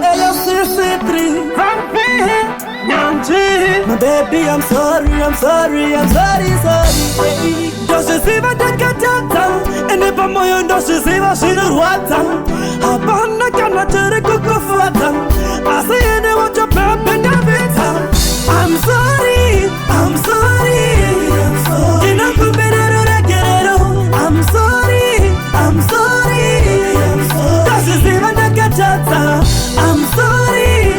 Ella C3 My baby, I'm sorry, sorry. Ndoshiziva ndakatata ene pamoyo ndoshiziva zvinorwadza hapana kana tiri kukufuata asi ene wacho pepe ndapedza I'm sorry ndinokumbira ruregerero I'm sorry ndoshiziva ndakatata I'm sorry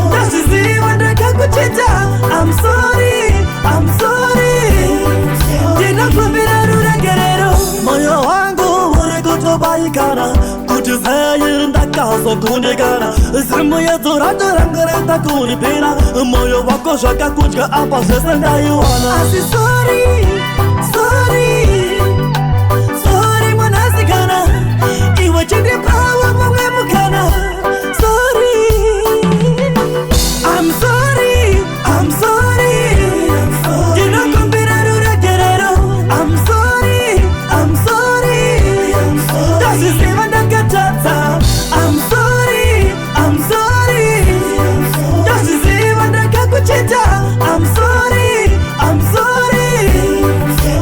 ndoshiziva ndakakuchita I'm sorry ndinokumbira ruregerero moyo wangu uri kutobaikana kuti zayiri ndakazokundikana zimu yedzoratorangoreta kunipira moyo wako zvakakudya apa zvese ndaiwana asi sorry mwanasikana iwe chindipawa mumwe mukana sorry I'm sorry ndinokumbira ruregerero I'm sorry ndozviziva ndakatadza I'm sorry ndozviziva ndakakuchita I'm sorry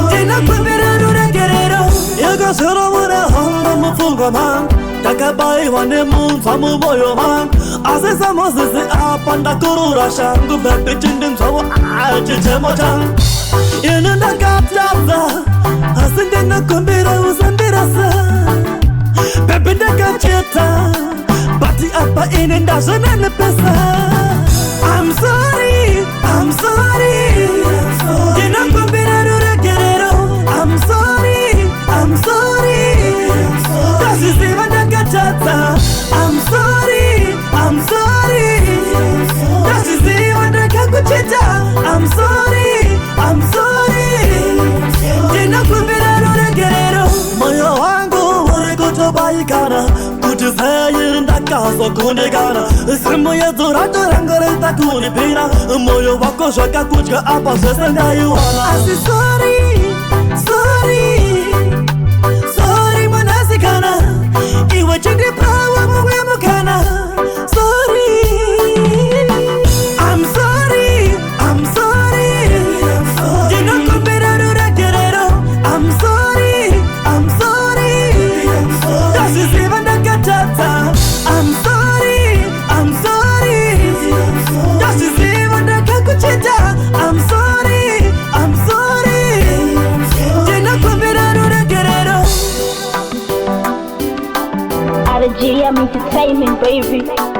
ndinokumbira ruregerero yakazvirovora hamba mupfungwa mangu ndakabayiwa nemunzwa mumoyo mangu asi samozisi apa ndakurura shangu bebi chindinzvavo chichemo changu ino ndakatadza asi ndinokumbira usandirasa bebi ndakacheta bati apa ini ndazvonanepesa I'm sorry ndinokumbira ruregerero I'm sorry ndozviziva ndakatadza I'm sorry ndozviziva ndakakuchita I'm sorry ndinokumbira ruregerero moyo wangu uri kutobaikana kuti zayiri ndakazokundikana zimu yedzoratorangoreta kunipira moyo wako zvakakudya apa zvese ndaiwana asi sorry mwanasikana iwe chindipawa mumwe mukana sorry I'm sorry ndinokumbira ruregerero I'm sorry ndozviziva ndakatadza I'm sorry ndozviziva ndakakuchita I'm sorry ndinokumbira ruregerero RGM Entertainment, baby.